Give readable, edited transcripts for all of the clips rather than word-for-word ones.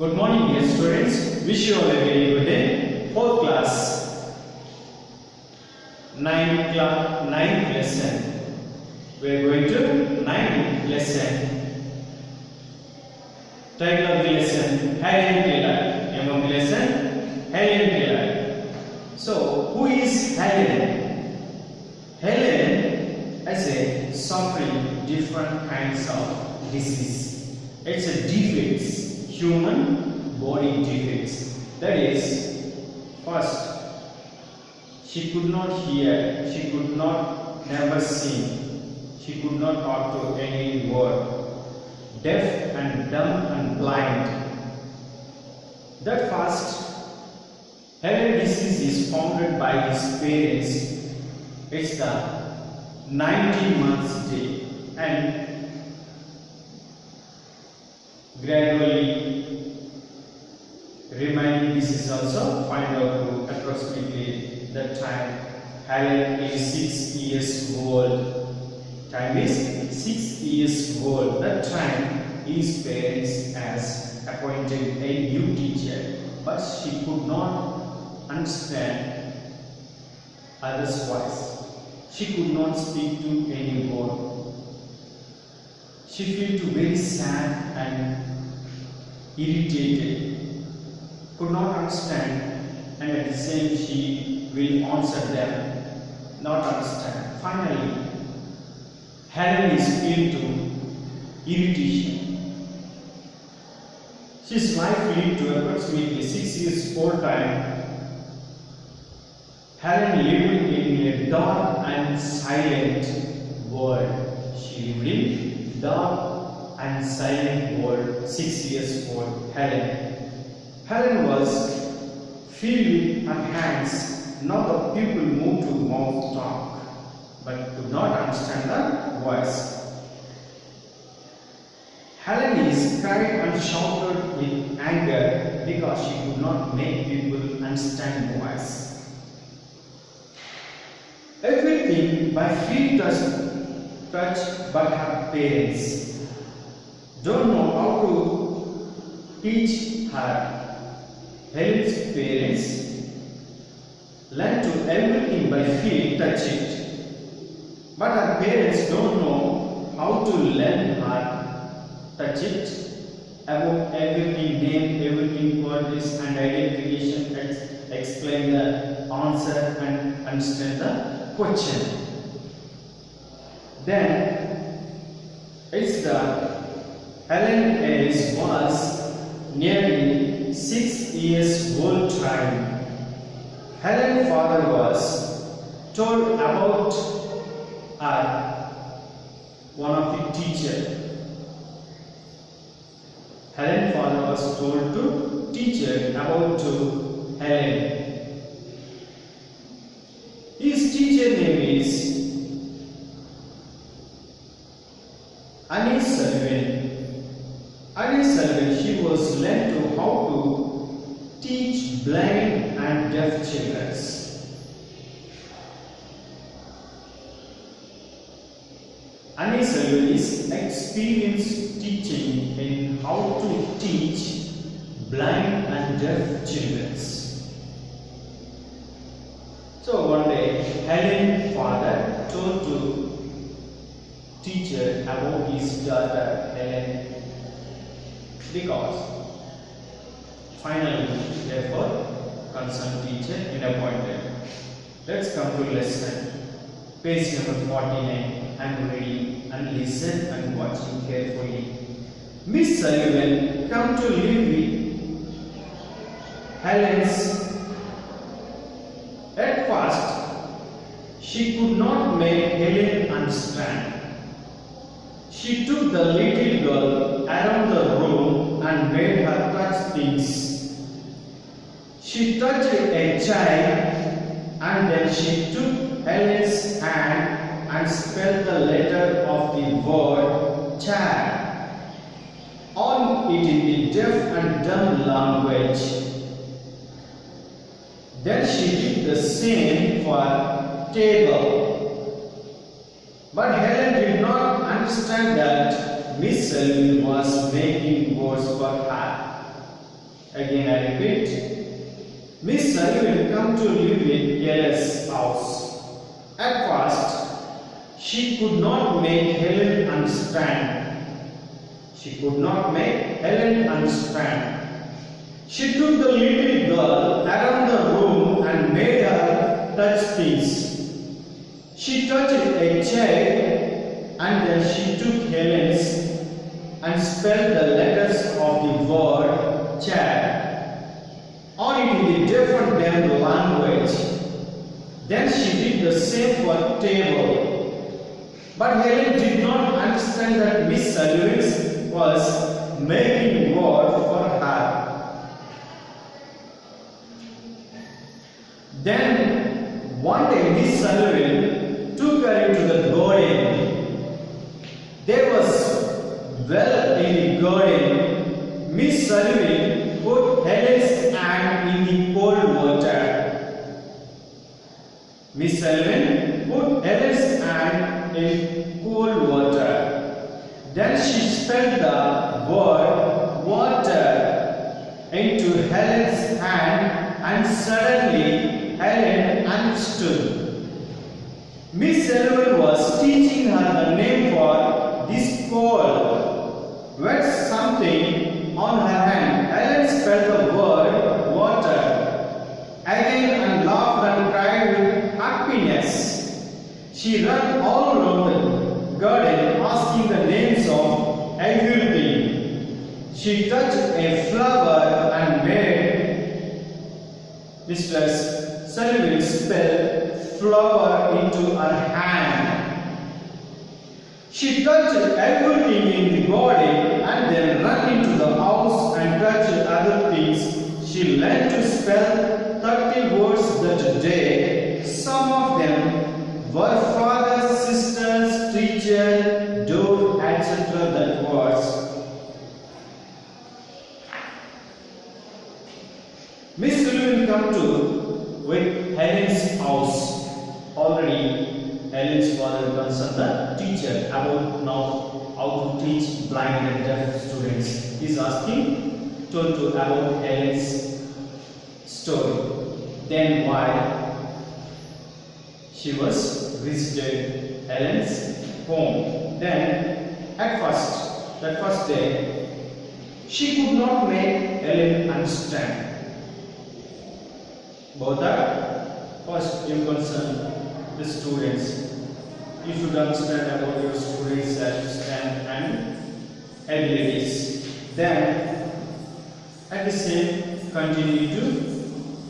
Good morning, dear students. Wish you all a very good day. Fourth class, ninth lesson. We are going to ninth lesson. Title of the lesson: Helen Keller. Name of the lesson: Helen Keller. So, who is Helen? Helen is suffering different kinds of disease. It's a defects. Human body defects. That is, first, she could not hear, she could not never see, she could not talk to any word, deaf and dumb and blind. That first, Helen disease is founded by his parents. It's the 19 months day, and gradually remaining disease also find out to approximately that time. Helen is 6 years old. Time is 6 years old. That time his parents has appointed a new teacher, but she could not understand others' voice. She could not speak to any word. She felt very sad and irritated, could not understand, and at the same she will answer them, not understand. Finally, Helen is filled to irritation. She's life lived to approximately 6 years old time. Helen lived in a dark and silent world. She lived in dark and silent world. 6 years old Helen. Helen was filled with her hands. Now the people moved to mouth talk, but could not understand the voice. Helen is cried and shouted with anger because she could not make people understand voice. Everything by feet touch, but her parents don't know how to teach her. Helen's parents learn to everything by feel, touch it. But her parents don't know how to learn her touch it. About everything, name everything, qualities and identification, explain the answer and understand the question. Then it's the Helen was nearly 6 years old time. Helen's father was told about her, one of the teacher. Helen's father was told to teacher about to Helen. His teacher name is Annie Sullivan. Annie Sullivan, she was learned to how to teach blind and deaf children. Annie Sullivan is experienced teaching in how to teach blind and deaf children. So one day, Helen's father told to teacher about his daughter Helen, because finally, therefore, concerned teacher is appointed. Let's come to lesson. Page number 49. I'm ready and listen and watching carefully. Miss Sullivan come to live with Helen's. At first, she could not make Helen understand. She took the little girl around the room and made her touch things. She touched a child and then she took Helen's hand and spelled the letter of the word child on it in the deaf and dumb language. Then she did the same for table. But Helen did not understand that Miss Sullivan was making words for her. Sullivan come to live in Ella's house. At first, she could not make Helen understand. She could not make Helen understand. She took the little girl around the room and made her touch things. She touched a chair and then she took Helen's and spelled the letters of the word chair on it in a different language. Then she did the same for table. But Helen did not understand that Miss Sullivan was making word for her. Then one day Miss Sullivan took her into the garden. There was well in the garden. Miss Sullivan put Helen's hand in the cold water. Miss Sullivan put Helen's hand in cold water. Then she spelled the word water into Helen's hand and suddenly Helen understood. Miss Sullivan was teaching her the name for this cold. With something on her hand, Helen spelled the word water again and laughed and cried with happiness. She ran all around the garden asking the names of everything. She touched a flower and made Mr. Sullivan spell flower into her hand. She touched everything in the garden and then ran into the house and touched other things. She learned to spell 30 words that day. Some of them were father, sisters, teacher, door, etc. That words. Miss Sullivan come to with Helen's house. Already Helen's father concerned the teacher about now how to teach blind and deaf students. He is asking to about Helen's story. Then why she was visited Helen's home. Then at that first day, she could not make Helen understand. About that, first you concern the students. You should understand about your students' strength and abilities. Then, at the same, continue to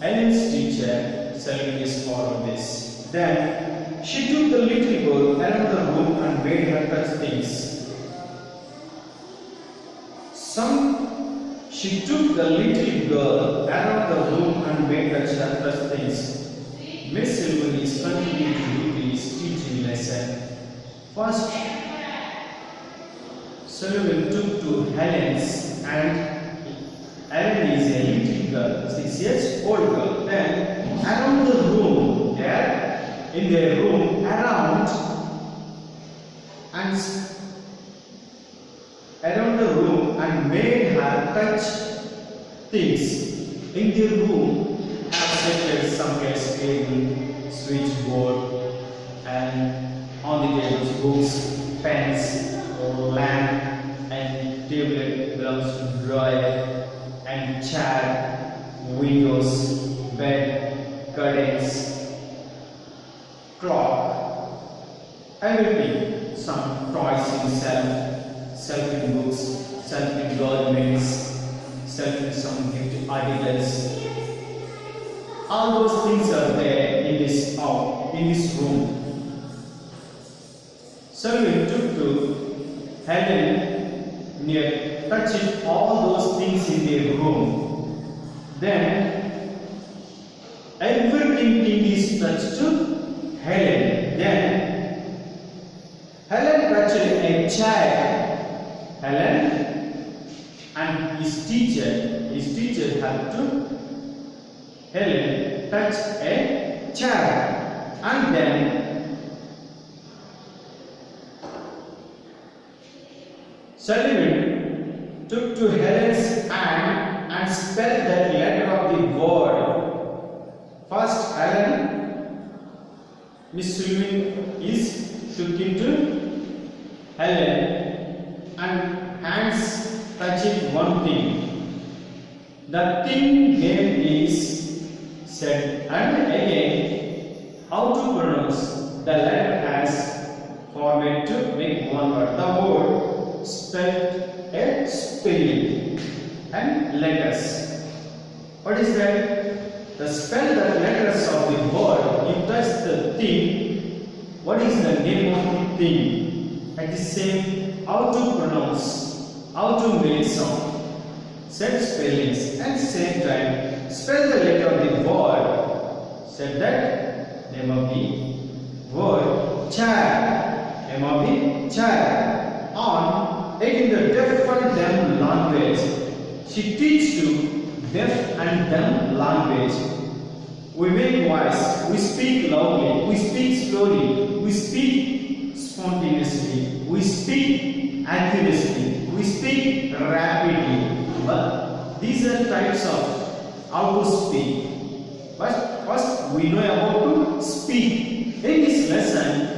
Helen's teacher, Sullivan is follow this. Then, she took the little girl around the room and made her touch things. She took the little girl around the room and made her touch things. Miss Sullivan is continuing to do this teaching lesson. First, Sullivan took to Helen's and Helen is a little girl, 6 years old girl. Then around the room, there in their room around the room and made her touch things in their room. Have some case table, switchboard, and on the tables books, pens, lamp, and table belongs to drawer, and chair, windows, bed, curtains, clock, everything. Some toys in shelf in books, shelf in garments, shelf in some gift articles. All those things are there in this room. Sullivan took to Helen near touching all those things in their room. Then everything is touched to Helen. Then Helen touched a chair. Helen and his teacher had to Helen touched a chair and then Sullivan took to Helen's hand and spelled that letter of the word Miss Sullivan is took into Helen and hands touching one thing. The thing name is said, and again how to pronounce the letter has format to make one word. The word spelled a spelling and letters. What is that? The spell the letters of the word. You touch the thing. What is the name of the thing? At the same, how to pronounce, how to make sound, set spellings, and same time spell the letter of the word. Set that name of the word. Child. Name of the child. On taking the deaf and dumb language. She teach to deaf and dumb language. We make voice, we speak loudly, we speak slowly, we speak spontaneously, we speak accurately, we speak rapidly. But these are types of how to speak. But first we know about to speak. In this lesson,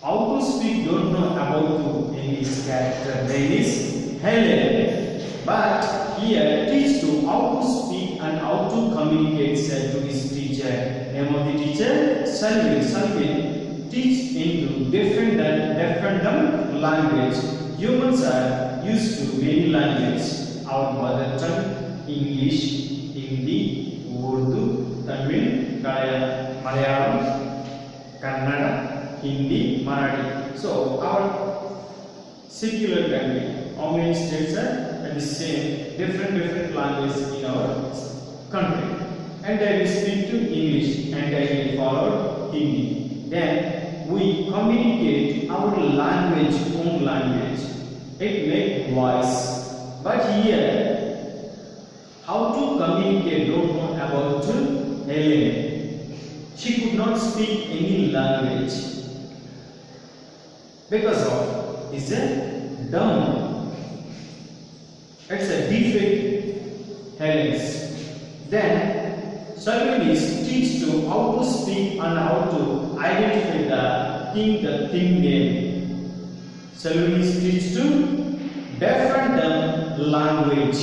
how to speak don't know about to English character. There is Helen. But here teach to how to speak and how to communicate said to his teacher. Name of the teacher Selwyn. Selwyn teach into different language. Humans are used to many languages. Our mother tongue, English, Hindi, Urdu, Tamil, Malayalam, Kannada, Hindi, Marathi. So our secular country. How many states are at the same different languages in our country? And I will speak to English and I will follow Hindi. Then we communicate our language, own language. It makes voice. But here, how to communicate don't know about Helen. She could not speak any language because of is a dumb. It's a defect Helen's. Then Selwyn is teach to how to speak and how to identify the thing name. Selwyn is teach to deaf and dumb language.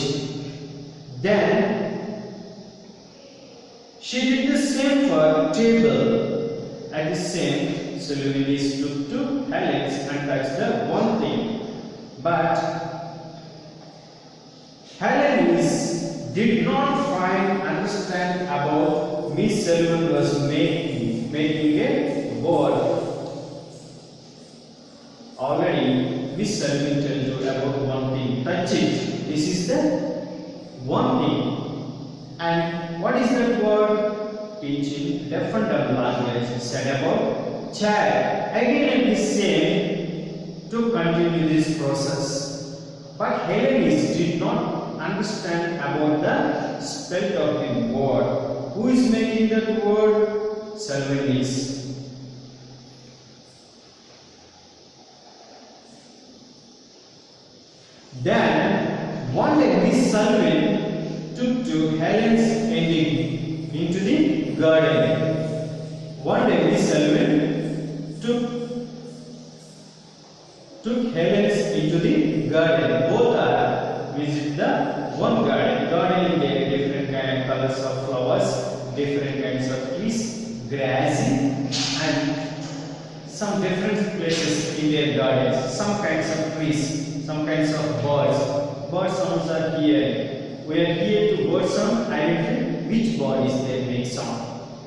Then she did the same for table. At the same, Selwyn is took to Helen's and touched the one thing. But Helen did not understand about Miss Selwyn was making a word. Already Miss Selwyn told you about one thing. Touch it. This is the one thing. And what is that word? Teaching different language said about child. Again it is same to continue this process. But Helen did not understand about the spell of the word. Who is making that word? Selwyn is. Then one day Miss Selwyn took to Helen's ending into the garden. One day Miss Selwyn took Helen's into the garden. Both are visit the one garden. Garden in there different kind of colors of flowers, different kinds of trees, grassy, and some different places in their gardens. Some kinds of trees, some kinds of birds. Bird sounds are here. We are here to bird sound identify which bodies they make sound.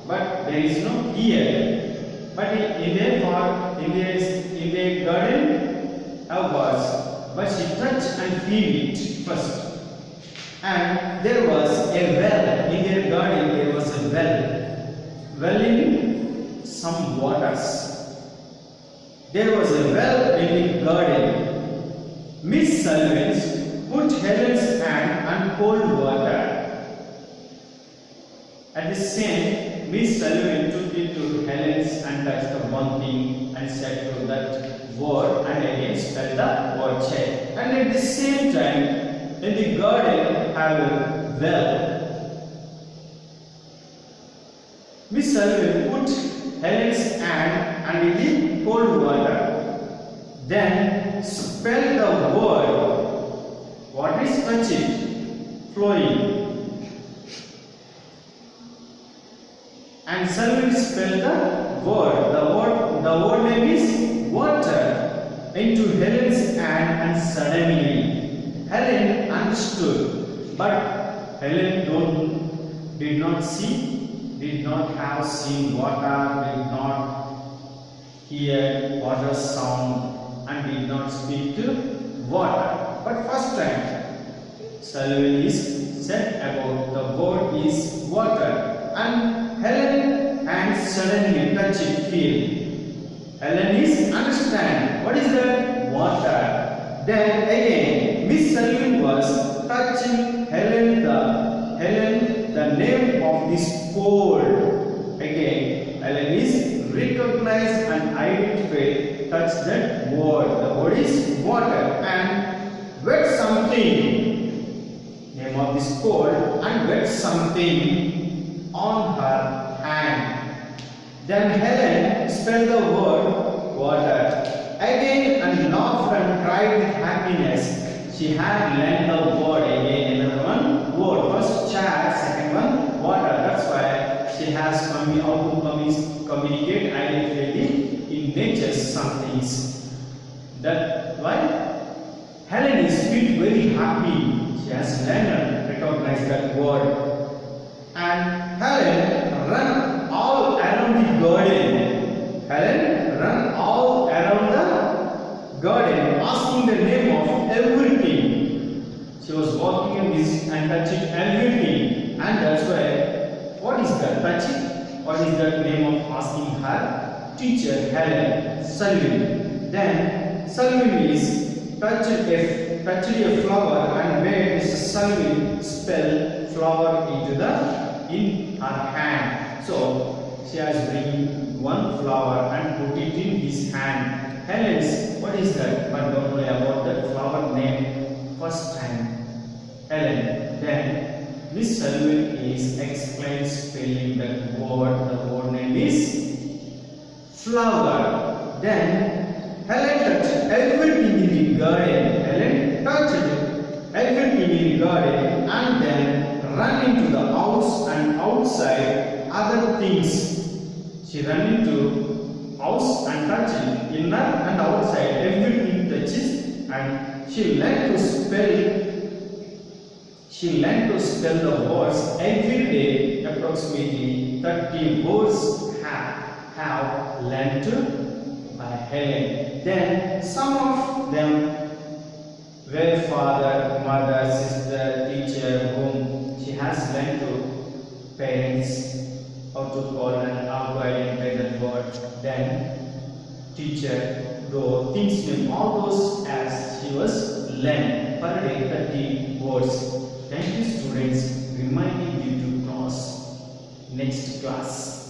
But there is no here. But in their garden have birds. But she touch and feel it first. And there was a well in their garden. There was a well in some waters. There was a well in the garden. Miss Selwyn put Helen's hand on cold water. At the same, Miss Selwyn took it to Helen's and touched the one thing and said to that word and again spelled the word check. And at the same time, in the garden have a well. Miss Selwyn put Helen's hand and in the cold water. Then spell the word. What is touch it? Flowing. And Selwyn spelled the word. The word name is water into Helen's hand, and suddenly Helen understood. But Helen did not have seen water, did not hear water sound, and did not speak to water. But first time Selwyn is said about the word is water, and Helen hands suddenly touch it, feel. Helen is understand what is that? Water. Then again Miss Selwyn was touching Helen the name of this cold. Again Helen is recognized and identified, touch that word. The word is water, and wet something, name of this cold, and wet something on her hand. Then Helen spelled the word water again and laughed and cried with happiness. She had learned the word again, another one word. First chair, second one water. That's why she has how to communicate, identify in nature some things. That's why Helen is feel very happy. She has learned, recognized that word. And Helen ran all around the garden. Helen ran all around the garden, asking the name of everything. She was walking and touching everything, and that's why, what is that? Touching. What is the name of asking her teacher Helen? Selwyn. Then Selwyn is touched a flower and made Mr. Selwyn spell flower in her hand. So she has bring one flower and put it in his hand. Helen's, what is that? But don't worry about that flower name. First time Helen. Then Miss Selwyn is explained spelling that word. The word name is flower. Then Helen touched everything in the garden. Helen touched everything in the garden and then ran into the house and outside other things. She ran into house and touched inner and outside everything touches, and she learned to spell the words every day. Approximately 30 words have learned by Helen. Then some of them were father, mother, sister, teacher, whom she has learned to parents how to call and how to identify that word. Then teacher, though things name, all those as she was learned per day 30 words. Thank you students, reminding you to cross next class.